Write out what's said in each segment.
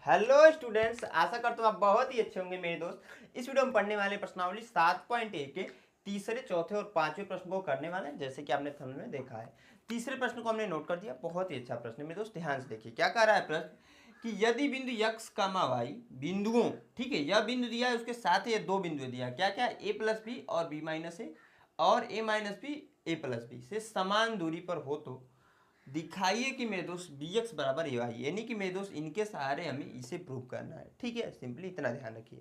Hello students, आशा करता हूँ आप बहुत ही अच्छे होंगे मेरे दोस्त। इस वीडियो में पढ़ने वाले प्रश्नावली 7.1 के तीसरे, चौथे और पांचवें प्रश्न को करने वाले हैं, जैसे कि आपने थंबनेल में देखा है। तीसरे प्रश्न को हमने नोट कर दिया, बहुत ही अच्छा प्रश्न है मेरे दोस्त। ध्यान से देखिए क्या कह रहा है प्रश्न कि यदि बिंदु x, y बिंदुओं, ठीक है, यह बिंदु दिया है, उसके साथ ही ये दो बिंदु दिया क्या क्या, a प्लस बी और b माइनस ए और a minus B a plus B से समान दूरी पर हो तो दिखाइए कि मेरे दोस्त bx बराबर ए वाई, यानी कि मेरे दोस्त इनके सहारे हमें इसे प्रूव करना है। ठीक है, सिंपली इतना ध्यान रखिए।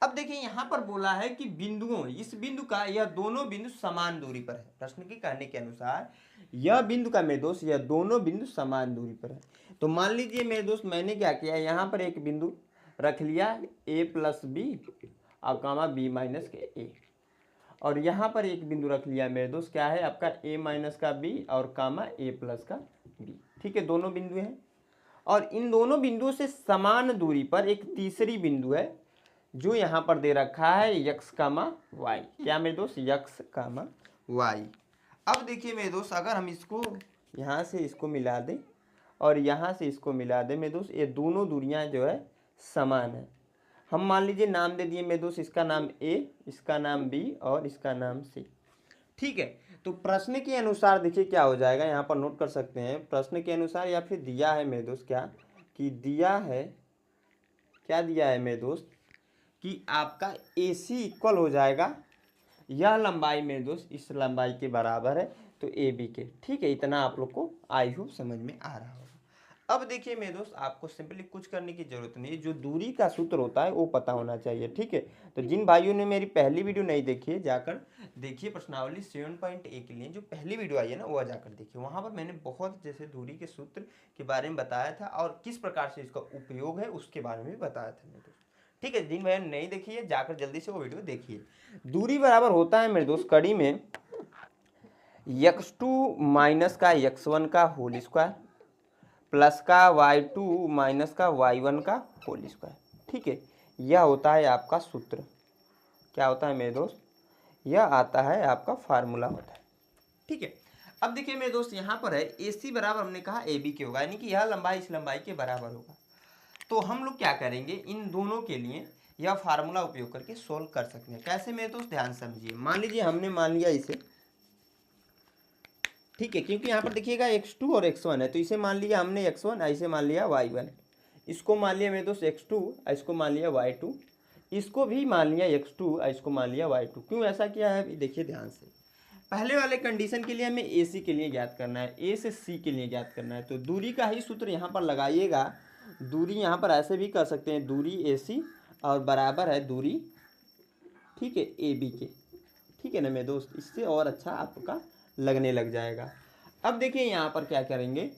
अब देखिए यहाँ पर बोला है कि बिंदुओं, इस बिंदु का यह दोनों बिंदु समान दूरी पर है। प्रश्न के कहने के अनुसार यह बिंदु का मेरे दोस्त यह दोनों बिंदु समान दूरी पर है। तो मान लीजिए मेरे दोस्त मैंने क्या किया, यहाँ पर एक बिंदु रख लिया a प्लस बी और कामा b माइनस के a, और यहाँ पर एक बिंदु रख लिया मेरे दोस्त, क्या है आपका a माइनस का b और कामा a प्लस का b। ठीक है, दोनों बिंदु हैं और इन दोनों बिंदुओं से समान दूरी पर एक तीसरी बिंदु है जो यहाँ पर दे रखा है x कामा y। क्या मेरे दोस्त, x कामा y। अब देखिए मेरे दोस्त, अगर हम इसको यहाँ से इसको मिला दें और यहाँ से इसको मिला दें मेरे दोस्त, ये दोनों दूरियाँ जो है समान है। हम मान लीजिए नाम दे दिए मेरे दोस्त, इसका नाम a, इसका नाम b और इसका नाम c। ठीक है, तो प्रश्न के अनुसार देखिए क्या हो जाएगा, यहाँ पर नोट कर सकते हैं प्रश्न के अनुसार, या फिर दिया है मेरे दोस्त क्या कि दिया है, क्या दिया है मेरे दोस्त कि आपका AC इक्वल हो जाएगा, यह लंबाई मेरे दोस्त इस लंबाई के बराबर है, तो AB के। ठीक है, इतना आप लोग को आई होप समझ में आ रहा होगा। अब देखिए मेरे दोस्त, आपको सिंपली कुछ करने की जरूरत नहीं है, जो दूरी का सूत्र होता है वो पता होना चाहिए। ठीक है, तो जिन भाइयों ने मेरी पहली वीडियो नहीं देखी है जाकर देखिए, प्रश्नावली 7.1 के लिए जो पहली वीडियो आई है ना, वह जाकर देखिए। वहाँ पर मैंने बहुत जैसे दूरी के सूत्र के बारे में बताया था और किस प्रकार से इसका उपयोग है उसके बारे में भी बताया था मेरे दोस्त। ठीक है, जिन भाइयों ने नहीं देखी है जाकर जल्दी से वो वीडियो देखिए। दूरी बराबर होता है मेरे दोस्त कड़ी में x2 माइनस का x1 का होल स्क्वायर प्लस का y2 माइनस का y1 का होल स्क्वायर। ठीक है, यह होता है आपका सूत्र। क्या होता है मेरे दोस्त, यह आता है आपका फार्मूला होता है। ठीक है, अब देखिए मेरे दोस्त, यहाँ पर है AC बराबर हमने कहा AB के होगा, यानी कि यह लंबाई इस लंबाई के बराबर होगा। तो हम लोग क्या करेंगे, इन दोनों के लिए यह फार्मूला उपयोग करके सोल्व कर सकते हैं। कैसे मेरे दोस्त, ध्यान समझिए। मान लीजिए हमने मान लिया इसे, ठीक है, क्योंकि यहाँ पर देखिएगा x2 और x1 है, तो इसे मान लिया हमने x1, ऐसे मान लिया y1, इसको मान लिया मेरे दोस्त x2, इसको मान लिया y2, इसको भी मान लिया x2, इसको मान लिया y2। क्यों ऐसा किया है, देखिए ध्यान से। पहले वाले कंडीशन के लिए हमें AC के लिए ज्ञात करना है, A से C के लिए ज्ञात करना है, तो दूरी का ही सूत्र यहाँ पर लगाइएगा। दूरी यहाँ पर ऐसे भी कर सकते हैं, दूरी AC और बराबर है दूरी, ठीक है, AB के। ठीक है ना मेरे दोस्त, इससे और अच्छा आपका लगने लग जाएगा। अब देखिए यहाँ पर क्या करेंगे,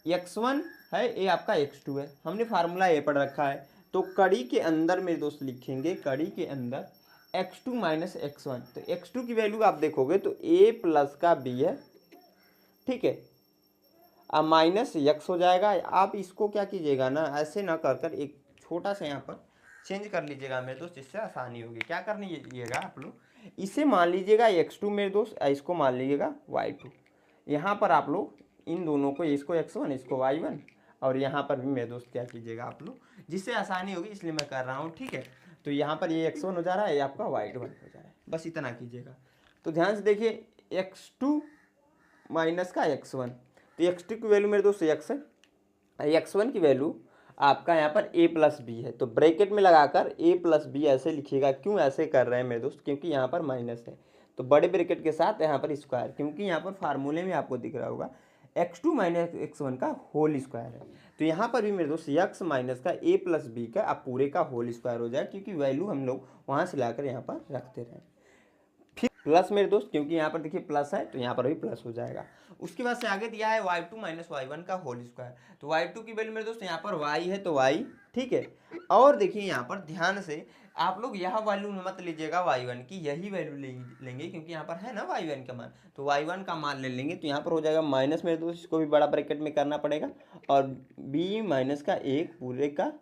x1 है, ये आपका x2 है, हमने फार्मूला ए पढ़ रखा है, तो कड़ी के अंदर मेरे दोस्त लिखेंगे, कड़ी के अंदर x2 माइनस x1। तो x2 की वैल्यू आप देखोगे तो a प्लस का b है, ठीक है, अब माइनस x हो जाएगा। आप इसको क्या कीजिएगा ना, ऐसे ना कर कर एक छोटा सा यहाँ पर चेंज कर लीजिएगा मेरे दोस्त, जिससे आसानी होगी। क्या कर लीजिएगा आप लोग, इसे मान लीजिएगा x2 मेरे दोस्त, इसको मान लीजिएगा y2। यहाँ पर आप लोग इन दोनों को, इसको x1 इसको y1, और यहाँ पर भी मेरे दोस्त क्या कीजिएगा आप लोग, जिससे आसानी होगी इसलिए मैं कर रहा हूँ। ठीक है, तो यहाँ पर ये x1 हो जा रहा है, ये आपका y1 हो जा रहा है, बस इतना कीजिएगा। तो ध्यान से देखिए, x2 माइनस का x1, तो x2 की वैल्यू मेरे दोस्त x है, x1 की वैल्यू आपका यहाँ पर a प्लस बी है, तो ब्रैकेट में लगाकर a प्लस बी ऐसे लिखिएगा। क्यों ऐसे कर रहे हैं मेरे दोस्त, क्योंकि यहाँ पर माइनस है, तो बड़े ब्रैकेट के साथ यहाँ पर स्क्वायर, क्योंकि यहाँ पर फार्मूले में आपको दिख रहा होगा x2 माइनस x1 का होल स्क्वायर है। तो यहाँ पर भी मेरे दोस्त x माइनस का a प्लस बी का अब पूरे का होल स्क्वायर हो जाए, क्योंकि वैल्यू हम लोग वहाँ से लाकर यहाँ पर रखते रहें। फिर प्लस मेरे दोस्त, क्योंकि यहाँ पर देखिए प्लस है तो यहाँ पर भी प्लस हो जाएगा। उसके बाद से आगे दिया है y2 माइनस y1 का होल स्क्वायर, तो y2 की वैल्यू मेरे दोस्त यहाँ पर y है तो y, ठीक है। और देखिए यहाँ पर ध्यान से आप लोग यह वैल्यू मत लीजिएगा y1 की, यही वैल्यू लेंगे, क्योंकि यहाँ पर है ना y1 का मान, तो y1 का मान ले लेंगे। तो यहाँ पर हो जाएगा माइनस मेरे दोस्त, इसको भी बड़ा ब्रैकेट में करना पड़ेगा, और b माइनस का एक पूरे का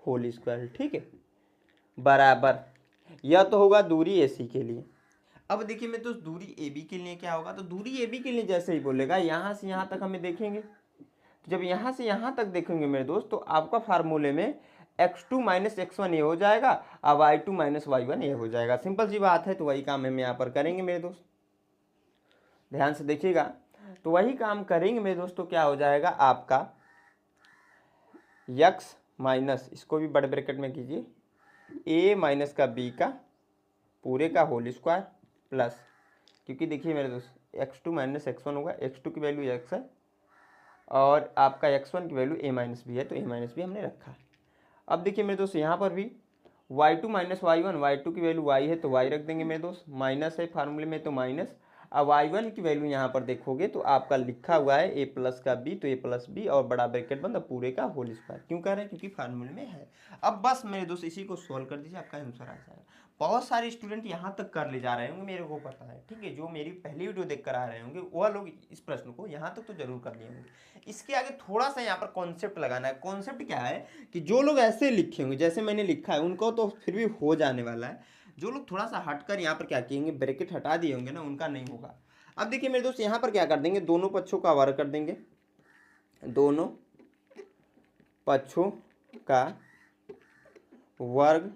होल स्क्वायर, ठीक है, बराबर। यह तो होगा दूरी AC के लिए। अब देखिए मैं, तो दूरी AB के लिए क्या होगा, तो दूरी AB के लिए जैसे ही बोलेगा यहाँ से यहाँ तक हमें देखेंगे, तो जब यहाँ से यहाँ तक देखेंगे मेरे दोस्त तो आपका फार्मूले में x2 माइनस x1 ये हो जाएगा और y2 माइनस y1 ये हो जाएगा। सिंपल सी बात है। तो वही काम हम यहाँ पर करेंगे मेरे दोस्त, ध्यान से देखिएगा। तो वही काम करेंगे मेरे दोस्त। तो क्या हो जाएगा आपका x माइनस, इसको भी बड़े ब्रैकेट में कीजिए, a माइनस का b का पूरे का होल स्क्वायर प्लस, क्योंकि देखिए मेरे दोस्त x2 माइनस x1 होगा, x2 की वैल्यू x है और आपका x1 की वैल्यू a माइनस b है, तो a माइनस b हमने रखा है। अब देखिए मेरे दोस्त यहाँ पर भी y2 माइनस y1, y2 की वैल्यू y है तो y रख देंगे मेरे दोस्त, माइनस है फार्मूले में तो माइनस। अब y1 की वैल्यू यहाँ पर देखोगे तो आपका लिखा हुआ है a प्लस का b, तो a प्लस b और बड़ा ब्रैकेट बंद पूरे का होल स्क्वायर। क्यों कर रहे हैं? क्योंकि फार्मूले में है। अब बस मेरे दोस्त इसी को सॉल्व कर दीजिए, आपका आंसर आ जाएगा। बहुत सारे स्टूडेंट यहाँ तक कर ले जा रहे होंगे, मेरे को पता है, ठीक है। जो मेरी पहली वीडियो देख कर आ रहे होंगे वह लोग इस प्रश्न को यहाँ तक तो जरूर कर लिए होंगे। इसके आगे थोड़ा सा यहाँ पर कॉन्सेप्ट लगाना है। कॉन्सेप्ट क्या है कि जो लोग ऐसे लिखे होंगे जैसे मैंने लिखा है उनको तो फिर भी हो जाने वाला है। जो लोग थोड़ा सा हटकर यहाँ पर क्या किएंगे, ब्रैकेट हटा दिए होंगे ना, उनका नहीं होगा। अब देखिए मेरे दोस्त यहाँ पर क्या कर देंगे, दोनों पक्षों का वर्ग कर देंगे, दोनों पक्षों का वर्ग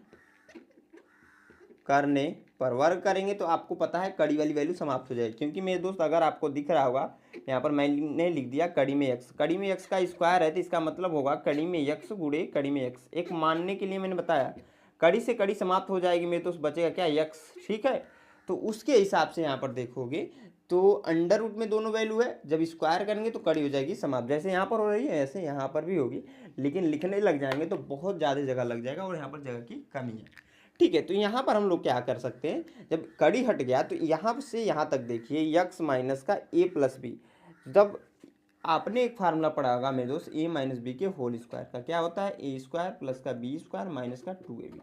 करने पर वर्ग करेंगे तो आपको पता है कड़ी वाली वैल्यू समाप्त हो जाएगी। क्योंकि मेरे दोस्त अगर आपको दिख रहा होगा यहाँ पर मैंने लिख दिया कड़ी में x, कड़ी में x का स्क्वायर है तो इसका मतलब होगा कड़ी में x गुणे कड़ी में x। एक मानने के लिए मैंने बताया कड़ी से कड़ी समाप्त हो जाएगी मेरे दोस्त, बचेगा क्या x, ठीक है। तो उसके हिसाब से यहाँ पर देखोगे तो अंडर रूट में दोनों वैल्यू है, जब स्क्वायर करेंगे तो कड़ी हो जाएगी समाप्त। जैसे यहाँ पर हो रही है ऐसे यहाँ पर भी होगी, लेकिन लिखने लग जाएंगे तो बहुत ज़्यादा जगह लग जाएगा और यहाँ पर जगह की कमी है, ठीक है। तो यहाँ पर हम लोग क्या कर सकते हैं, जब कड़ी हट गया तो यहाँ से यहाँ तक देखिए x माइनस का a प्लस बी, जब आपने एक फार्मूला पढ़ा होगा मेरे दोस्त a माइनस बी के होल स्क्वायर का, क्या होता है a स्क्वायर प्लस का b स्क्वायर माइनस का 2ab,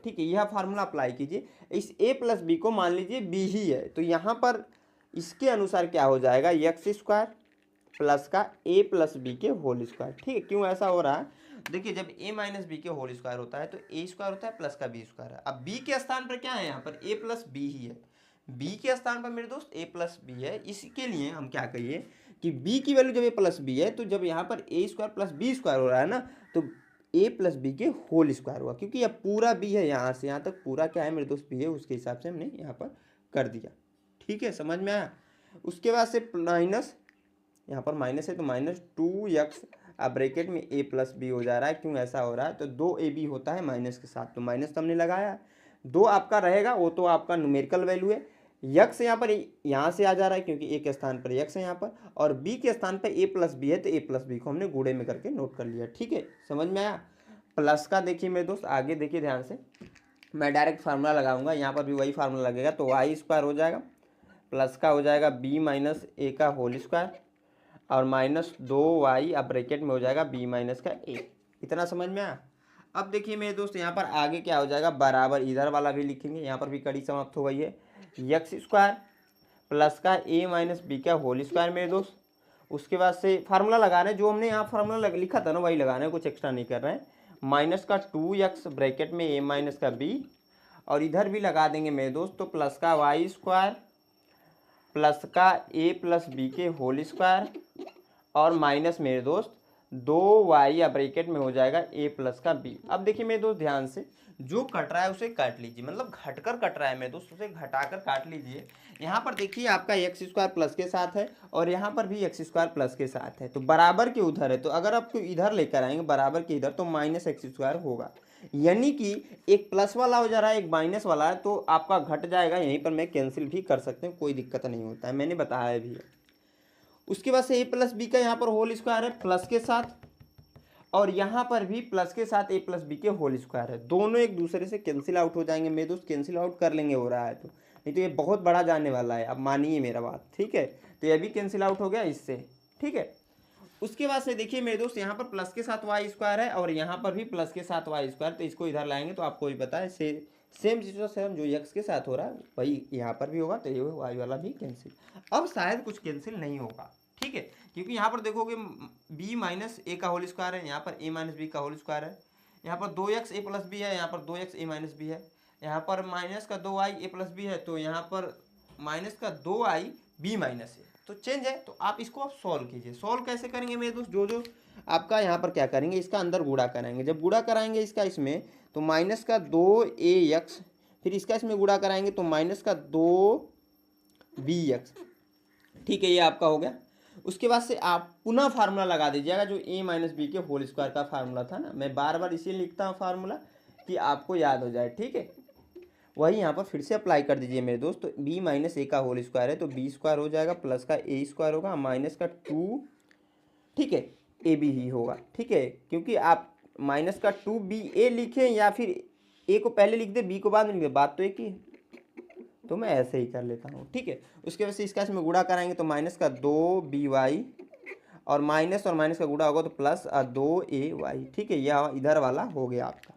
ठीक है। यह फार्मूला अप्लाई कीजिए। इस a प्लस बी को मान लीजिए b ही है, तो यहाँ पर इसके अनुसार क्या हो जाएगा, x स्क्वायर प्लस का a प्लस बी के होल स्क्वायर, ठीक है। क्यों ऐसा हो रहा है, देखिए जब a माइनस बी के होल स्क्वायर होता है तो a स्क्वायर होता है प्लस का b स्क्वायर है। अब b के स्थान पर क्या है, यहाँ पर a प्लस बी ही है, b के स्थान पर मेरे दोस्त a प्लस बी है। इसके लिए हम क्या करिए कि b की वैल्यू जब a प्लस बी है तो जब यहाँ पर a square plus B square हो रहा है ना, तो a प्लस बी के होल स्क्वायर हुआ, क्योंकि यह पूरा b है, यहाँ से यहाँ तक पूरा क्या है मेरे दोस्त b है, उसके हिसाब से हमने यहाँ पर कर दिया, ठीक है, समझ में आया। उसके बाद से माइनस, यहाँ पर माइनस है तो माइनस 2x, अब ब्रैकेट में a प्लस बी हो जा रहा है। क्यों ऐसा हो रहा है, तो 2ab होता है माइनस के साथ, तो माइनस तो हमने लगाया, 2 आपका रहेगा, वो तो आपका न्यूमेरिकल वैल्यू है। x यहाँ पर यहाँ से आ जा रहा है क्योंकि a के स्थान पर x है यहाँ पर, और b के स्थान पर a प्लस बी है तो a प्लस बी को हमने गुणे में करके नोट कर लिया, ठीक है, समझ में आया। प्लस का देखिए मेरे दोस्त आगे देखिए ध्यान से, मैं डायरेक्ट फार्मूला लगाऊंगा, यहाँ पर भी वही फार्मूला लगेगा, तो y स्क्वायर हो जाएगा प्लस का हो जाएगा b माइनस ए का होल स्क्वायर और माइनस 2y, अब ब्रैकेट में हो जाएगा b माइनस का a। इतना समझ में आया। अब देखिए मेरे दोस्त यहाँ पर आगे क्या हो जाएगा, बराबर इधर वाला भी लिखेंगे, यहाँ पर भी कड़ी समाप्त हो गई है, x स्क्वायर प्लस का a माइनस बी का होल स्क्वायर मेरे दोस्त। उसके बाद से फार्मूला लगा रहे हैं, जो हमने यहाँ फार्मूला लिखा था ना वही लगा रहे हैं, कुछ एक्स्ट्रा नहीं कर रहे हैं। माइनस का 2x ब्रैकेट में a माइनस का b, और इधर भी लगा देंगे मेरे दोस्त, तो प्लस का y स्क्वायर प्लस का a प्लस बी के होल स्क्वायर और माइनस मेरे दोस्त 2y, या ब्रैकेट में हो जाएगा a प्लस का b। अब देखिए मेरे दोस्त ध्यान से, जो कट रहा है उसे काट लीजिए, मतलब घटकर कट रहा है मेरे दोस्त उसे घटाकर काट लीजिए। यहाँ पर देखिए आपका x स्क्वायर प्लस के साथ है और यहाँ पर भी x स्क्वायर प्लस के साथ है, तो बराबर के उधर है, तो अगर आपको इधर लेकर आएंगे बराबर के इधर तो माइनस x स्क्वायर होगा, यानी कि एक प्लस वाला हो जा रहा है एक माइनस वाला है, तो आपका घट जाएगा। यहीं पर मैं कैंसिल भी कर सकते हैं, कोई दिक्कत नहीं होता है, मैंने बताया भी है। उसके बाद से a प्लस बी का यहाँ पर होल स्क्वायर है प्लस के साथ, और यहाँ पर भी प्लस के साथ a प्लस बी के होल स्क्वायर है, दोनों एक दूसरे से कैंसिल आउट हो जाएंगे मेरे दोस्त, कैंसिल आउट कर लेंगे हो रहा है तो, नहीं तो ये बहुत बड़ा जाने वाला है, अब मानिए मेरा बात, ठीक है। तो ये भी कैंसिल आउट हो गया इससे, ठीक है। उसके बाद से देखिए मेरे दोस्त यहाँ पर प्लस के साथ वाई स्क्वायर है और यहाँ पर भी प्लस के साथ वाई स्क्वायर, तो इसको इधर लाएंगे तो आपको भी पता है सेम सिचुएशन जो x के साथ हो रहा है वही यहाँ पर भी होगा, तो ये वाई वाला भी कैंसिल। अब शायद कुछ कैंसिल नहीं होगा, ठीक है, क्योंकि यहाँ पर देखोगे b माइनस ए का होल स्क्वायर है, यहाँ पर a माइनस बी का होल स्क्वायर है, यहाँ पर 2x a प्लस बी है, यहाँ पर 2x a माइनस बी है, यहाँ पर माइनस का 2y a प्लस बी है, तो यहाँ पर माइनस का 2y b माइनस है, तो चेंज है, तो आप इसको आप सॉल्व कीजिए। सॉल्व कैसे करेंगे मेरे दोस्त, जो आपका यहाँ पर क्या करेंगे, इसका अंदर गुणा कराएंगे। जब गुणा कराएंगे इसका इसमें, तो माइनस का 2ax, फिर इसका इसमें गुणा कराएंगे तो माइनस का 2bx। ठीक है, ये आपका हो गया। उसके बाद से आप पुनः फार्मूला लगा दीजिएगा, जो a माइनस बी के होल स्क्वायर का फार्मूला था ना, मैं बार बार इसीलिए लिखता हूँ फार्मूला कि आपको याद हो जाए। ठीक है, वही यहाँ पर फिर से अप्लाई कर दीजिए मेरे दोस्त। तो b माइनस ए का होल स्क्वायर है तो b स्क्वायर हो जाएगा, प्लस का a स्क्वायर होगा, माइनस का 2, ठीक है, ए बी ही होगा। ठीक है, क्योंकि आप माइनस का 2ba लिखें या फिर a को पहले लिख दे b को बाद में लिख दे, बात तो एक ही है, तो मैं ऐसे ही कर लेता हूँ। ठीक है, उसके वजह से इसका इसमें गुणा कराएंगे तो माइनस का 2by और माइनस का गुणा होगा तो प्लस 2ay। ठीक है, यह इधर वाला हो गया आपका।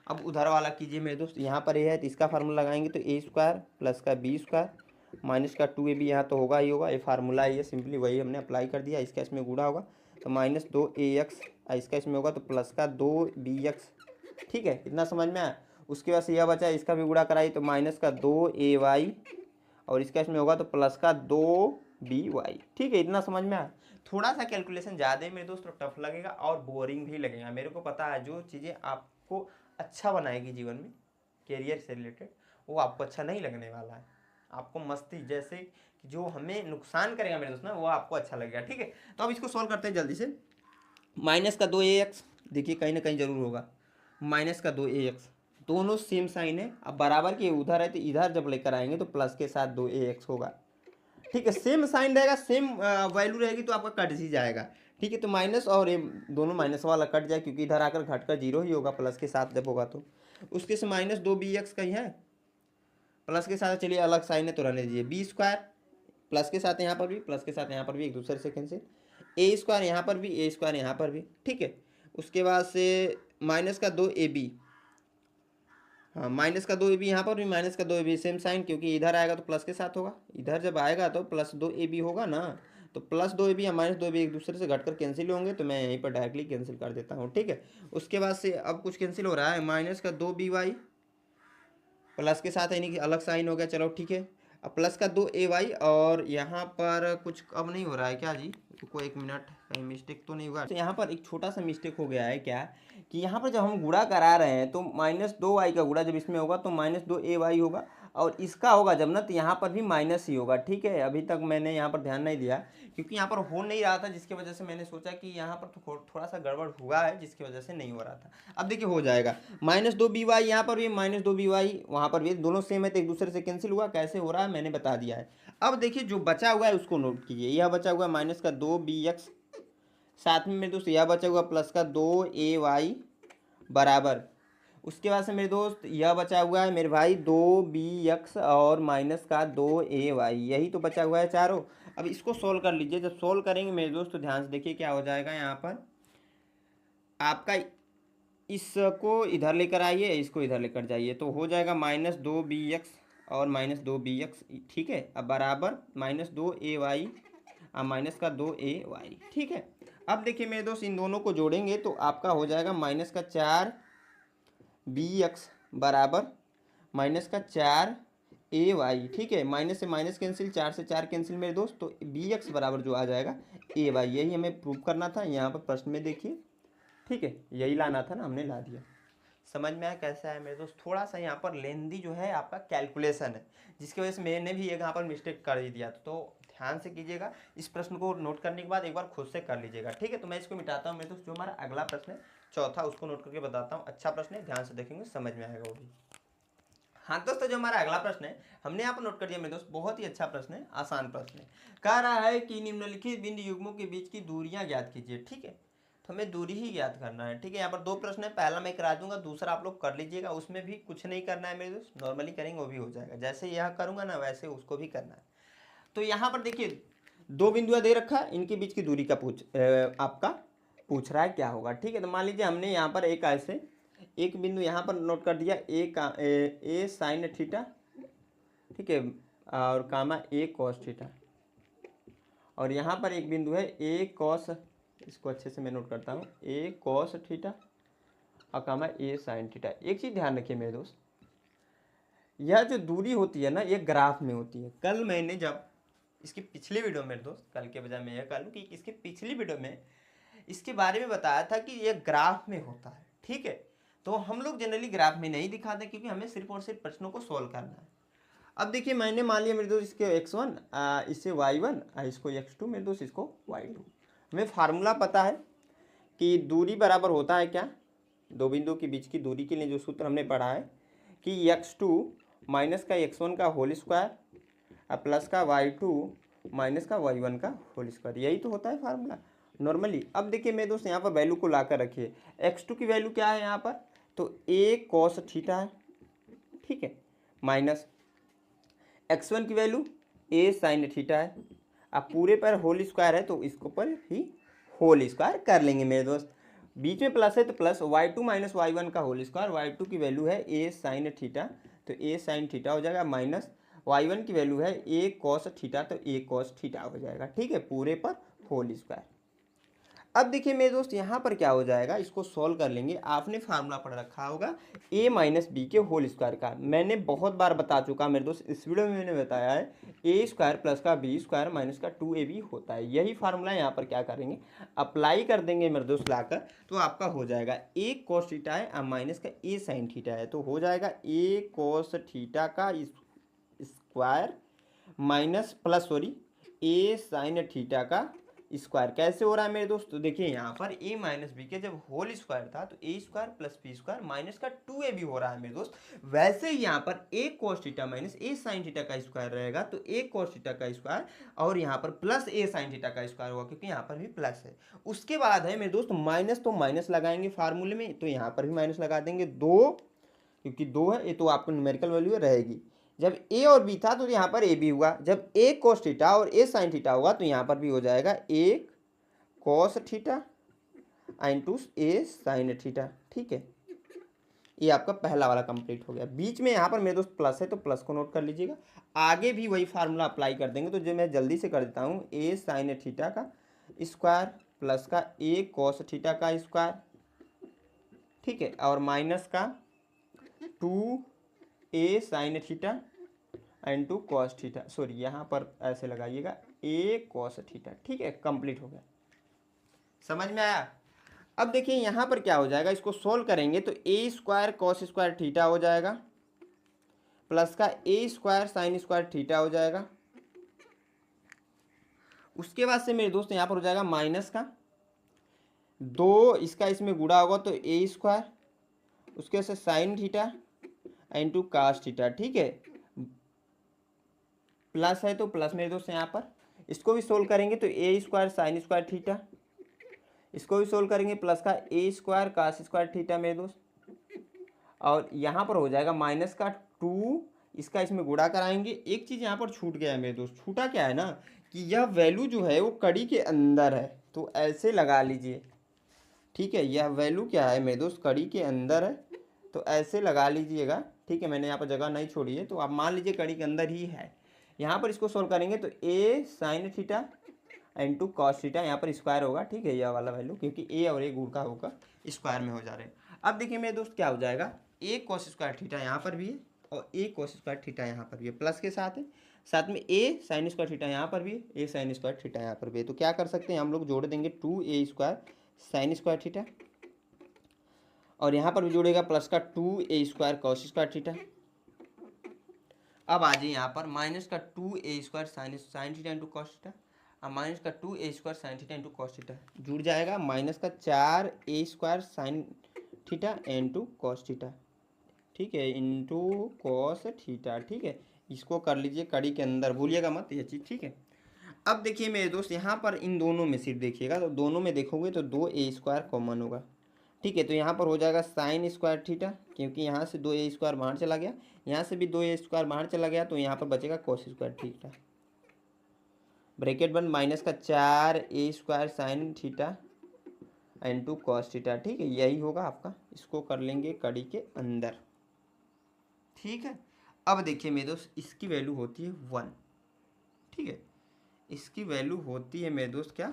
अब उधर वाला कीजिए मेरे दोस्त, यहाँ पर ये है तो इसका फार्मूला लगाएंगे तो a स्क्वायर प्लस का b स्क्वायर माइनस का 2ab, यहाँ तो होगा ही होगा, ये फार्मूला है, ये सिंपली वही हमने अप्लाई कर दिया। इसका इसमें गुणा होगा तो माइनस 2ax, इसका इसमें होगा तो प्लस का 2bx। ठीक है, इतना समझ में आया। उसके बाद से यह बचा, इसका भी गुणा कराई तो माइनस का 2ay और इसका इसमें होगा तो प्लस का 2by। ठीक है, इतना समझ में आया। थोड़ा सा कैलकुलेशन ज़्यादा है मेरे दोस्त, तो टफ लगेगा और बोरिंग भी लगेगा। मेरे को पता है जो चीज़ें आपको अच्छा बनाएगी जीवन में, कैरियर से रिलेटेड, वो आपको अच्छा नहीं लगने वाला है। आपको मस्ती जैसे कि जो हमें नुकसान करेगा मेरे दोस्त ना, वो आपको अच्छा लगेगा। ठीक है, तो अब इसको सॉल्व करते हैं जल्दी से। माइनस का 2ax, देखिए कहीं ना कहीं जरूर होगा, माइनस का 2ax, दोनों सेम साइन है। अब बराबर के उधर है तो इधर जब लेकर आएंगे तो प्लस के साथ 2ax होगा। ठीक है, सेम साइन रहेगा, सेम वैल्यू रहेगी तो आपका कट ही जाएगा। ठीक है, तो माइनस और ये दोनों माइनस वाला कट जाए, क्योंकि इधर आकर घटकर जीरो ही होगा, प्लस के साथ जब होगा तो। उसके से माइनस 2bx कहीं है, प्लस के साथ चलिए अलग साइन है तो रहने दीजिए। बी स्क्वायर प्लस के साथ यहाँ पर भी, प्लस के साथ यहाँ पर भी एक दूसरे से कैंसिल, ए स्क्वायर यहाँ पर भी, ए स्क्वायर यहाँ पर भी। ठीक है, उसके बाद से माइनस का 2ab, हाँ माइनस का 2ab यहाँ पर भी, माइनस का 2ab सेम साइन, क्योंकि इधर आएगा तो प्लस के साथ होगा, इधर जब आएगा तो प्लस 2ab होगा ना, तो प्लस 2ab या माइनस 2ab एक दूसरे से घटकर कैंसिल होंगे, तो मैं यहीं पर डायरेक्टली कैंसिल कर देता हूँ। ठीक है, उसके बाद से अब कुछ कैंसिल हो रहा है, माइनस का 2by प्लस के साथ यानी कि अलग साइन हो गया, चलो ठीक है। अब प्लस का 2ay और यहाँ पर कुछ अब नहीं हो रहा है क्या जी, रुको एक मिनट, कहीं मिस्टेक तो नहीं हुआ। तो यहाँ पर एक छोटा सा मिस्टेक हो गया है, क्या कि यहाँ पर जब हम गुणा करा रहे हैं तो -2y का गुणा जब इसमें होगा तो -2ay होगा, और इसका होगा जब ना तो यहाँ पर भी माइनस ही होगा। ठीक है, अभी तक मैंने यहाँ पर ध्यान नहीं दिया क्योंकि यहाँ पर हो नहीं रहा था, जिसकी वजह से मैंने सोचा कि यहाँ पर तो थोड़ा सा गड़बड़ हुआ है, जिसकी वजह से नहीं हो रहा था। अब देखिए हो जाएगा, -2by यहाँ पर भी, -2by वहाँ पर भी, दोनों सेम है तो एक दूसरे से कैंसिल हुआ। कैसे हो रहा है मैंने बता दिया है। अब देखिए जो बचा हुआ है उसको नोट कीजिए, यह बचा हुआ है माइनस का 2bx, साथ में मेरे दोस्त यह बचा हुआ प्लस का 2ay बराबर, उसके बाद से मेरे दोस्त यह बचा हुआ है मेरे भाई 2bx और माइनस का 2ay, यही तो बचा हुआ है चारों। अब इसको सोल्व कर लीजिए, जब सोल्व करेंगे मेरे दोस्त तो ध्यान से देखिए क्या हो जाएगा। यहाँ पर आपका इसको इधर लेकर आइए, इसको इधर लेकर जाइए, तो हो जाएगा -2bx और -2bx। ठीक है, अब बराबर -2ay और माइनस का 2ay। ठीक है, अब देखिए मेरे दोस्त इन दोनों को जोड़ेंगे तो आपका हो जाएगा माइनस का 4bx बराबर माइनस का 4ay। ठीक है, माइनस से माइनस कैंसिल, 4 से 4 कैंसिल मेरे दोस्त, तो bx बराबर जो आ जाएगा ay, यही हमें प्रूव करना था यहाँ पर प्रश्न में। देखिए ठीक है, यही लाना था ना, हमने ला दिया। समझ में आया कैसा है मेरे दोस्त। थोड़ा सा यहाँ पर लेंदी जो है आपका कैलकुलेशन है, जिसकी वजह से मैंने भी एक यहाँ पर मिस्टेक कर ही दिया, तो ध्यान से कीजिएगा। इस प्रश्न को नोट करने के बाद एक बार खुद से कर लीजिएगा। ठीक है, तो मैं इसको मिटाता हूँ मेरे दोस्त। जो हमारा अगला प्रश्न है चौथा, उसको नोट करके बताता हूँ। अच्छा प्रश्न है, ध्यान से देखेंगे समझ में आएगा वो भी। हाँ दोस्तों, जो हमारा अगला प्रश्न है हमने यहाँ पर नोट कर दिया मेरे दोस्त, बहुत ही अच्छा प्रश्न है, आसान प्रश्न है। कह रहा है कि निम्नलिखित बिंदु युग्मों के बीच की दूरियां ज्ञात कीजिए। ठीक है, तो हमें दूरी ही ज्ञात करना है। ठीक है, यहाँ पर दो प्रश्न है, पहला मैं करा दूंगा, दूसरा आप लोग कर लीजिएगा। उसमें भी कुछ नहीं करना है मेरे दोस्त, नॉर्मली करेंगे वो भी हो जाएगा। जैसे यह करूंगा ना वैसे उसको भी करना है। तो यहाँ पर देखिए दो बिंदुआ दे रखा है, इनके बीच की दूरी का आपका पूछ रहा है क्या होगा। ठीक है, तो मान लीजिए हमने यहाँ पर एक ऐसे एक बिंदु यहाँ पर नोट कर दिया, ए साइन थीटा, ठीक है, और कामा ए कॉस थीटा, और यहाँ पर एक बिंदु है ए कॉस, इसको अच्छे से मैं नोट करता हूँ, ए कॉस थीटा और कामा ए साइन थीटा। एक चीज़ ध्यान रखिए मेरे दोस्त, यह जो दूरी होती है ना ये ग्राफ में होती है। कल मैंने जब इसकी पिछली वीडियो में दोस्त, कल के बजाय मैं यह कह लूँ कि इसकी पिछली वीडियो में इसके बारे में बताया था कि ये ग्राफ में होता है, ठीक है। तो हम लोग जनरली ग्राफ में नहीं दिखाते क्योंकि हमें सिर्फ और सिर्फ प्रश्नों को सॉल्व करना है। अब देखिए मैंने मान लिया मेरे दोस्त इसके x1, इससे y1, इसको x2, मेरे दोस्त इसको y2। हमें फार्मूला पता है कि दूरी बराबर होता है क्या, दो बिंदु के बीच की दूरी के लिए जो सूत्र हमने पढ़ा है कि x2 माइनस का x1 का होल स्क्वायर प्लस का y2 माइनस का y1 का होल स्क्वायर, यही तो होता है फार्मूला नॉर्मली। अब देखिए मेरे दोस्त यहाँ पर वैल्यू को ला कर रखिए, x2 की वैल्यू क्या है यहाँ पर, तो a cos थीटा है, ठीक है, माइनस x1 की वैल्यू a sin थीटा है। अब पूरे पर होल स्क्वायर है तो इसको पर ही होल स्क्वायर कर लेंगे मेरे दोस्त, बीच में प्लस है तो प्लस y2 माइनस y1 का होल स्क्वायर, y2 की वैल्यू है a sin थीटा तो a sin थीटा हो जाएगा, माइनस y1 की वैल्यू है a cos थीटा तो a cos थीटा हो जाएगा, ठीक है, पूरे पर होल स्क्वायर। अब देखिए मेरे दोस्त यहाँ पर क्या हो जाएगा, इसको सॉल्व कर लेंगे। आपने फार्मूला पढ़ रखा होगा a माइनस बी के होल स्क्वायर का, मैंने बहुत बार बता चुका मेरे दोस्त, इस वीडियो में मैंने बताया है a स्क्वायर प्लस का बी स्क्वायर माइनस का 2ab होता है। यही फार्मूला यहाँ पर क्या करेंगे, अप्लाई कर देंगे मेरे दोस्त लाकर, तो आपका हो जाएगा a cos थीटा है माइनस का a sin थीटा है, तो हो जाएगा a cos थीटा का square minus plus sorry a sin theta का स्क्वायर। कैसे हो रहा है मेरे दोस्त, तो देखिए यहाँ पर a माइनस बी के जब होल स्क्वायर था तो a square plus B square minus का 2ab हो रहा है मेरे दोस्त। वैसे ही यहाँ पर a cos theta minus a sin theta का स्क्वायर रहेगा तो a cos थीटा का स्क्वायर और यहाँ पर प्लस a sin थीटा का स्क्वायर होगा क्योंकि यहाँ पर भी प्लस है। उसके बाद है मेरे दोस्त माइनस, तो माइनस लगाएंगे फार्मूले में, तो यहाँ पर भी माइनस लगा देंगे, दो क्योंकि दो है ये तो आपको न्यूमेरिकल वैल्यू रहेगी। जब a और b था तो यहाँ पर a b हुआ, जब a cos थीटा और a sin थीटा होगा तो यहाँ पर भी हो जाएगा a cos theta into a sin theta, ठीक है। ये आपका पहला वाला कंप्लीट हो गया। बीच में यहाँ पर मेरे दोस्त प्लस है तो प्लस को नोट कर लीजिएगा, आगे भी वही फार्मूला अप्लाई कर देंगे। तो जो मैं जल्दी से कर देता हूँ, a sin थीटा का स्क्वायर प्लस का a cos थीटा का स्क्वायर, ठीक है, और माइनस का 2a sin theta into cos theta, sorry यहाँ पर ऐसे लगाइएगा a cos थीटा, ठीक है, कंप्लीट हो गया। समझ में आया। अब देखिए यहाँ पर क्या हो जाएगा, इसको सोल्व करेंगे तो a square cos square theta हो जाएगा प्लस का a square sine square theta हो जाएगा। उसके बाद से मेरे दोस्त यहाँ पर हो जाएगा माइनस का दो, इसका इसमें गुणा होगा तो a स्क्वायर, उसके से sine theta into cos theta, ठीक है, प्लस है तो प्लस मेरे दोस्त यहाँ पर। इसको भी सोल्व करेंगे तो a square sine square theta, इसको भी सोल्व करेंगे प्लस का a square cos square theta मेरे दोस्त, और यहाँ पर हो जाएगा माइनस का 2, इसका इसमें गुणा कराएंगे। एक चीज़ यहाँ पर छूट गया है मेरे दोस्त, छूटा क्या है ना कि यह वैल्यू जो है वो कड़ी के अंदर है, तो ऐसे लगा लीजिए, ठीक है, यह वैल्यू क्या है मेरे दोस्त कड़ी के अंदर है तो ऐसे लगा लीजिएगा, ठीक है, मैंने यहाँ पर जगह नहीं छोड़ी है तो आप मान लीजिए कड़ी के अंदर ही है। यहाँ पर इसको सोल्व करेंगे तो a sign theta into cos theta, यहाँ पर स्क्वायर होगा, ठीक है, यह वाला वैल्यू क्योंकि a और a गुण का होगा स्क्वायर में हो जा रहे हैं। अब देखिए मेरे दोस्त क्या हो जाएगा, a कॉस स्क्वायर थीटा यहाँ पर भी है और a कॉस स्क्वायर थीटा यहाँ पर भी है, प्लस के साथ है, साथ में a साइन स्क्वायर थीटा यहाँ पर भी है, a साइन स्क्वायर थीटा यहाँ पर भी है। तो क्या कर सकते हैं हम लोग, जोड़ देंगे 2a square sine square theta और यहाँ पर भी जोड़ेगा प्लस का 2a square cos square theta. अब आ जाइए यहाँ पर माइनस का 2a square sine theta into cos theta, अब माइनस का 2a square sine theta into cos theta जुड़ जाएगा, माइनस का 4a square sine theta into cos theta, ठीक है, इंटू कॉस थीटा, ठीक है, इसको कर लीजिए कड़ी के अंदर, भूलिएगा मत ये चीज़, ठीक है। अब देखिए मेरे दोस्त यहाँ पर इन दोनों में सिर्फ देखिएगा, तो दोनों में देखोगे तो 2a स्क्वायर कॉमन होगा, ठीक है, तो यहाँ पर हो जाएगा साइन स्क्वायर थीटा क्योंकि यहाँ से 2a स्क्वायर बाहर चला गया, यहाँ से भी 2a स्क्वायर बाहर चला गया, तो यहाँ पर बचेगा कॉस स्क्वायर थीटा, ब्रैकेट बंद, माइनस का 4a square sine theta into cos theta, ठीक है, यही होगा आपका, इसको कर लेंगे कड़ी के अंदर, ठीक है। अब देखिए मेरे दोस्त इसकी वैल्यू होती है 1, ठीक है, इसकी वैल्यू होती है मेरे दोस्त क्या,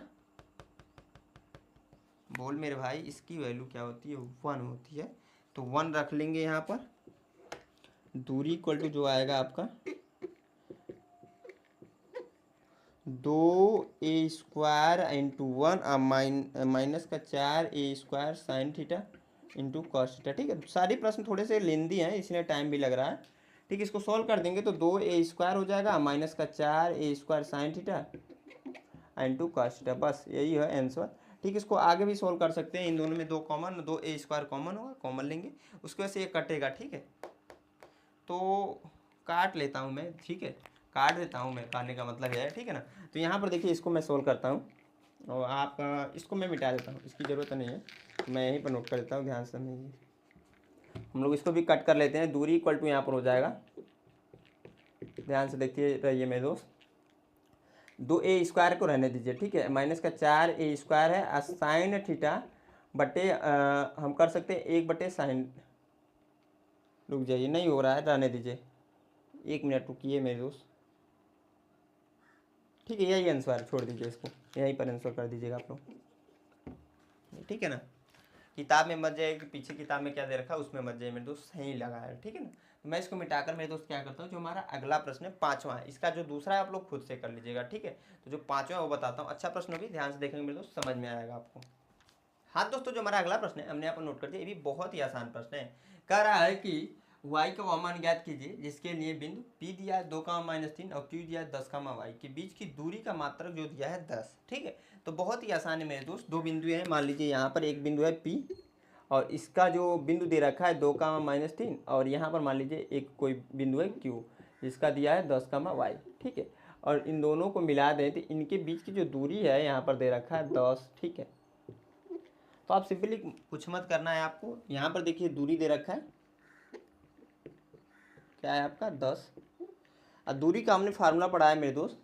बोल मेरे भाई, इसकी वैल्यू क्या होती है, 1 होती है, तो 1 रख लेंगे यहाँ पर, दूरी इक्वल टू जो आएगा आपका 2a² इंटू 1 माइनस का 4a² sign theta into cos theta. ठीक है, सारी प्रश्न थोड़े से लेंदी हैं इसलिए टाइम भी लग रहा है। ठीक है, इसको सॉल्व कर देंगे तो 2a² हो जाएगा माइनस का 4a² sign theta into cos theta. बस यही है आंसर। ठीक है, इसको आगे भी सॉल्व कर सकते हैं, इन दोनों में 2a² कॉमन होगा, कॉमन लेंगे, उसकी वजह से ये कटेगा। ठीक है, तो काट लेता हूँ मैं। ठीक है, काट देता हूँ मैं, काटने का मतलब है। ठीक है ना, तो यहाँ पर देखिए इसको मैं सोल्व करता हूँ और आप इसको मैं मिटा देता हूँ, इसकी ज़रूरत नहीं है, मैं यहीं पर नोट कर देता हूँ, ध्यान से समझिए। हम लोग इसको भी कट कर लेते हैं, दूरी इक्वल टू यहाँ पर हो जाएगा, ध्यान से देखिए रहिए मेरे दोस्त। 2a² को रहने दीजिए। ठीक है, माइनस का 4a² है साइन थीटा बटे हम कर सकते हैं 1/sin। रुक जाइए, नहीं हो रहा है, रहने दीजिए, 1 मिनट रुकिए मेरे दोस्त। ठीक है, यही आंसर, छोड़ दीजिए इसको, यहीं पर आंसर कर दीजिएगा आप लोग। ठीक है ना, किताब में मत जाइए कि पीछे किताब में क्या दे रखा है उसमें मत जाइए मेरे दोस्त, सही लगा है। ठीक है ना, तो मैं इसको मिटाकर मेरे दोस्त क्या करता हूँ, जो हमारा अगला प्रश्न है 5वां है, इसका जो दूसरा है आप लोग खुद से कर लीजिएगा। ठीक है, तो जो 5वां है वो बताता हूँ, अच्छा प्रश्न भी, ध्यान से देखेंगे मेरे दोस्त, समझ में आएगा आपको। हाँ दोस्तों, जो हमारा अगला प्रश्न है हमने यहाँ पर नोट कर दिया, ये भी बहुत ही आसान प्रश्न है। कह रहा है कि y का मान ज्ञात कीजिए जिसके लिए बिंदु P दिया है 2, -3 और Q दिया है 10, y के बीच की दूरी का मात्रक जो दिया है 10। ठीक है, तो बहुत ही आसान है मेरे दोस्त, दो बिंदु हैं, मान लीजिए यहाँ पर एक बिंदु है P और इसका जो बिंदु दे रखा है 2, -3 और यहाँ पर मान लीजिए एक कोई बिंदु है Q जिसका दिया है 10, y। ठीक है, और इन दोनों को मिला दें तो इनके बीच की जो दूरी है यहाँ पर दे रखा है 10। ठीक है, तो आप सिंपली कुछ मत करना है आपको, यहाँ पर देखिए दूरी दे रखा है, क्या है आपका 10, और दूरी का हमने फार्मूला पढ़ा है मेरे दोस्त,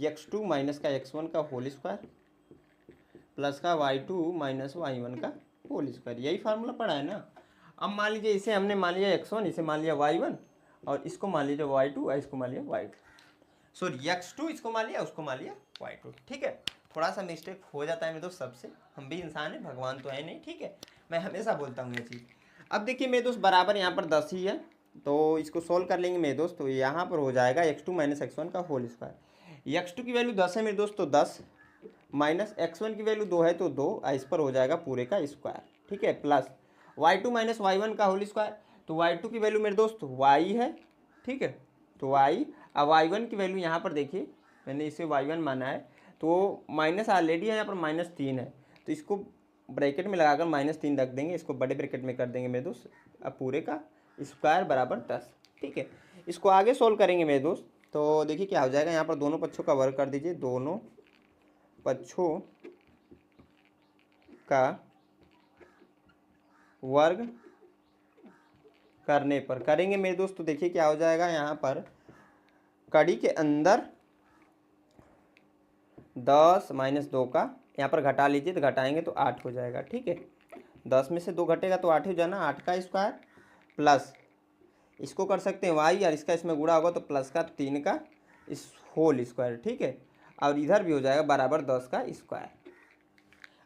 x2 माइनस का x1 का होल स्क्वायर प्लस का y2 माइनस y1 का होल स्क्वायर, यही फार्मूला पढ़ा है ना। अब मान लीजिए इसे हमने मान लिया x1, इसे मान लिया y1 और इसको मान लीजिए y2 और इसको मान लिया y2, सॉरी x2 इसको मान लिया, उसको मान लिया y2। ठीक है, थोड़ा सा मिस्टेक हो जाता है मेरे दोस्त सबसे, हम भी इंसान है, भगवान तो है नहीं। ठीक है, मैं हमेशा बोलता हूँ ये चीज़। अब देखिए मेरे दोस्त बराबर यहाँ पर 10 ही है, तो इसको सोल्व कर लेंगे मेरे दोस्त, तो यहाँ पर हो जाएगा x2 माइनस x1 का होल स्क्वायर। x2 की वैल्यू 10 है मेरे दोस्त, तो 10 माइनस x1 की वैल्यू 2 है तो 2, इस पर हो जाएगा पूरे का स्क्वायर। ठीक है, प्लस y2 माइनस y1 का होल स्क्वायर, तो y2 की वैल्यू मेरे दोस्त y है। ठीक है, तो y, अब y1 की वैल्यू यहाँ पर देखिए, मैंने इसे y1 माना है, तो माइनस ऑलरेडी है यहाँ पर -3 है, तो इसको ब्रैकेट में लगाकर -3 रख देंगे, इसको बड़े ब्रैकेट में कर देंगे मेरे दोस्त, अब पूरे का स्क्वायर बराबर 10। ठीक है, इसको आगे सोल्व करेंगे मेरे दोस्त, तो देखिए क्या हो जाएगा, यहाँ पर दोनों पक्षों का वर्ग कर दीजिए, दोनों पक्षों का वर्ग करने पर करेंगे मेरे दोस्त, तो देखिए क्या हो जाएगा, यहाँ पर कड़ी के अंदर 10 माइनस 2 का यहाँ पर घटा लीजिए, तो घटाएंगे तो 8 हो जाएगा। ठीक है, 10 में से 2 घटेगा तो 8 हो जाना, 8 का स्क्वायर प्लस इसको कर सकते हैं y और इसका इसमें गुणा होगा तो प्लस का 3 का इस होल स्क्वायर। ठीक है, और इधर भी हो जाएगा बराबर 10 का स्क्वायर।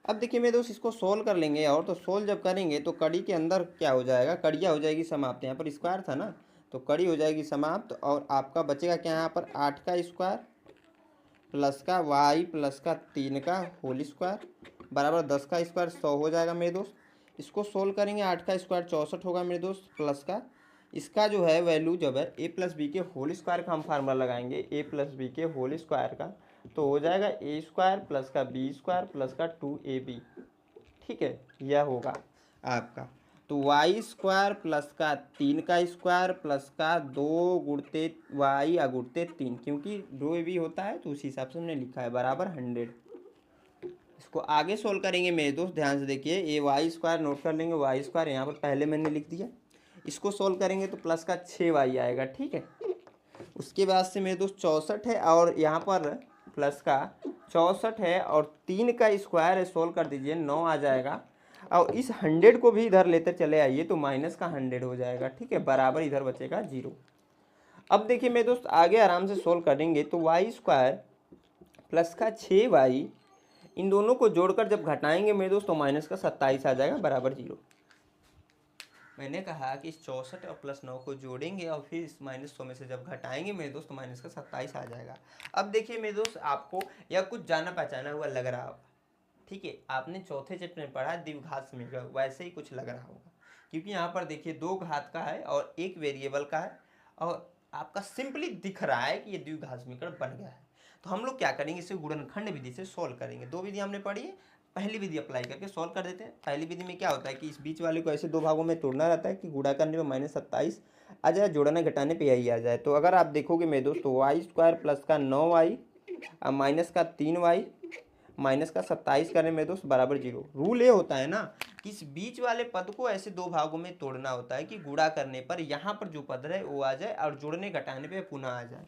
अब देखिए मेरे दोस्त इसको सोल्व कर लेंगे, और तो सोल्व जब करेंगे तो कड़ी के अंदर क्या हो जाएगा, कड़िया हो जाएगी समाप्त, यहाँ पर स्क्वायर था ना, तो कड़ी हो जाएगी समाप्त और आपका बचेगा क्या, यहाँ पर 8 का स्क्वायर प्लस का y प्लस का 3 का होल स्क्वायर बराबर 10 का स्क्वायर 100 हो जाएगा मेरे दोस्त। इसको सोल्व करेंगे, 8 का स्क्वायर 64 होगा मेरे दोस्त, प्लस का इसका जो है वैल्यू जब है a प्लस बी के होल स्क्वायर का हम फार्मूला लगाएंगे, a प्लस बी के होल स्क्वायर का, तो हो जाएगा a स्क्वायर प्लस का b स्क्वायर प्लस का 2ab। ठीक है, यह होगा आपका, तो y स्क्वायर प्लस का 3 का स्क्वायर प्लस का 2 गुणते y गुणते 3, क्योंकि 2ab होता है तो उसी हिसाब से हमने लिखा है बराबर 100। इसको आगे सोल्व करेंगे मेरे दोस्त, ध्यान से देखिए, ये वाई स्क्वायर नोट कर लेंगे, वाई स्क्वायर यहाँ पर पहले मैंने लिख दिया, इसको सोल्व करेंगे तो प्लस का 6y आएगा। ठीक है, उसके बाद से मेरे दोस्त 64 है और यहाँ पर प्लस का 64 है और 3 का स्क्वायर है, सोल्व कर दीजिए 9 आ जाएगा, और इस 100 को भी इधर लेते चले आइए तो माइनस का 100 हो जाएगा। ठीक है, बराबर इधर बचेगा 0। अब देखिए मेरे दोस्त आगे आराम से सोल्व करेंगे तो वाई स्क्वायर प्लस का 6y, इन दोनों को जोड़कर जब घटाएंगे मेरे दोस्त तो माइनस का 27 आ जाएगा बराबर 0। मैंने कहा कि इस 64 और +9 को जोड़ेंगे और फिर इस -100 में से जब घटाएंगे मेरे दोस्त तो माइनस का 27 आ जाएगा। अब देखिए मेरे दोस्त, आपको यह कुछ जाना पहचाना हुआ लग रहा होगा, ठीक है, आपने चौथे चैप्टर में पढ़ा द्विघात समीकरण, वैसे ही कुछ लग रहा होगा, क्योंकि यहाँ पर देखिए 2 घात का है और एक वेरिएबल का है और आपका सिंपली दिख रहा है कि ये द्विघात समीकरण बन गया है। तो हम लोग क्या करेंगे, इसे गुणनखंड विधि से सॉल्व करेंगे। 2 विधि हमने पढ़ी है, पहली विधि अप्लाई करके सॉल्व कर देते हैं। पहली विधि में क्या होता है कि इस बीच वाले को ऐसे 2 भागों में तोड़ना रहता है कि गुणा करने में -27 आ जाए, जोड़ने घटाने पे यही आ जाए। तो अगर आप देखोगे मेरे दोस्त, तो y² प्लस का 9y और माइनस का 3y माइनस का 27 करने में दोस्त बराबर 0। रूल ये होता है ना कि इस बीच वाले पद को ऐसे 2 भागों में तोड़ना होता है कि गुणा करने पर यहाँ पर जो पद रहे वो आ जाए और जोड़ने घटाने पे पुनः आ जाए।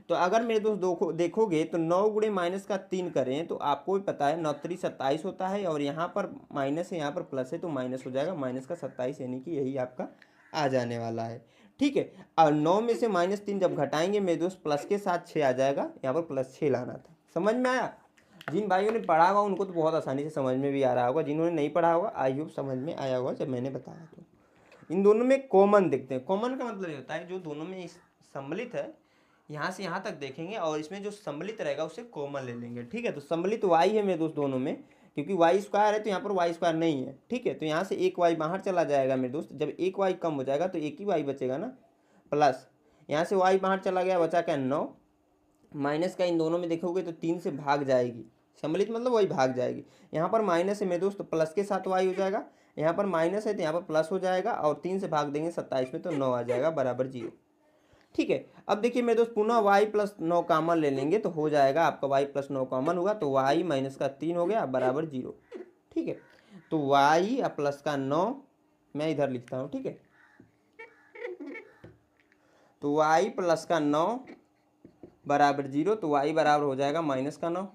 तो अगर मेरे दोस्त देखोगे तो 9 गुणे माइनस का 3 करें तो आपको भी पता है 9 3 27 होता है और यहाँ पर माइनस है, यहाँ पर प्लस है तो माइनस हो जाएगा, माइनस का 27 यानी कि यही आपका आ जाने वाला है। ठीक है, और 9 में से -3 जब घटाएंगे मेरे दोस्त प्लस के साथ 6 आ जाएगा, यहाँ पर +6 लाना था। समझ में आया? जिन भाइयों ने पढ़ा होगा उनको तो बहुत आसानी से समझ में भी आ रहा होगा, जिन्होंने नहीं पढ़ा होगा आई होप समझ में आया होगा जब मैंने बताया। तो इन दोनों में कॉमन देखते हैं। कॉमन का मतलब ये होता है जो दोनों में सम्मिलित है, यहाँ से यहाँ तक देखेंगे और इसमें जो सम्मिलित रहेगा उसे कॉमन ले लेंगे। ठीक है, तो सम्मिलित y है मेरे दोस्त दोनों में, क्योंकि y² है तो यहाँ पर y² नहीं है। ठीक है, तो यहाँ से एक y बाहर चला जाएगा मेरे दोस्त, जब एक y कम हो जाएगा तो एक ही y बचेगा ना, प्लस यहाँ से y बाहर चला गया, बचा क्या 9, माइनस का इन दोनों में देखोगे तो 3 से भाग जाएगी, सम्मिलित मतलब वही भाग जाएगी। यहाँ पर माइनस है मेरे दोस्त, प्लस के साथ y हो जाएगा, यहाँ पर माइनस है तो यहाँ पर प्लस हो जाएगा और 3 से भाग देंगे 27 में तो 9 आ जाएगा बराबर 0। ठीक है, अब देखिए मेरे दोस्त पुनः y + 9 कॉमन ले लेंगे तो हो जाएगा आपका y + 9 कॉमन होगा तो y माइनस का 3 हो गया बराबर 0। ठीक है, तो y प्लस का 9 मैं इधर लिखता हूँ। ठीक है, तो y प्लस का 9 बराबर 0, तो y बराबर हो जाएगा माइनस का 9।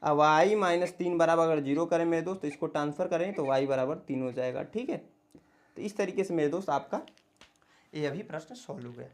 अब y -3 बराबर अगर 0 करें मेरे दोस्त तो इसको ट्रांसफर करें तो y बराबर 3 हो जाएगा। ठीक है, तो इस तरीके से मेरे दोस्त आपका ये अभी प्रश्न सॉल्व हो गया।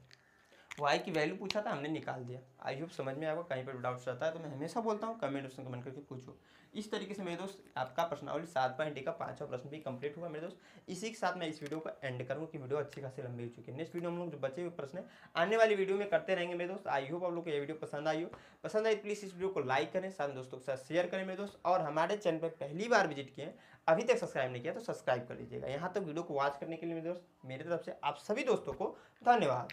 y की वैल्यू पूछा था, हमने निकाल दिया। आई होप समझ में आएगा। कहीं पर डाउट्स रहता है तो मैं हमेशा बोलता हूँ कमेंट ऑप्शन कमेंट करके पूछो। इस तरीके से मेरे दोस्त आपका प्रश्नावली 7.1 का 5वां प्रश्न भी कंप्लीट हुआ मेरे दोस्त। इसी के साथ मैं इस वीडियो को एंड करूँगा कि वीडियो अच्छी खासी लंबी हो चुकी है। नेक्स्ट वीडियो हम लोग जो बचे हुए प्रश्न आने वाली वीडियो में करते रहेंगे मेरे दोस्त। आई होप आप लोग को ये वीडियो पसंद आई हो। पसंद आई प्लीज़ इस वीडियो को लाइक करें, साथ दोस्तों के साथ शेयर करें मेरे दोस्त। और हमारे चैनल पर पहली बार विजिट किए अभी तक सब्सक्राइब नहीं किया तो सब्सक्राइब कर लीजिएगा। यहाँ तक वीडियो को वॉच करने के लिए मेरे दोस्त, मेरी तरफ से आप सभी दोस्तों को धन्यवाद।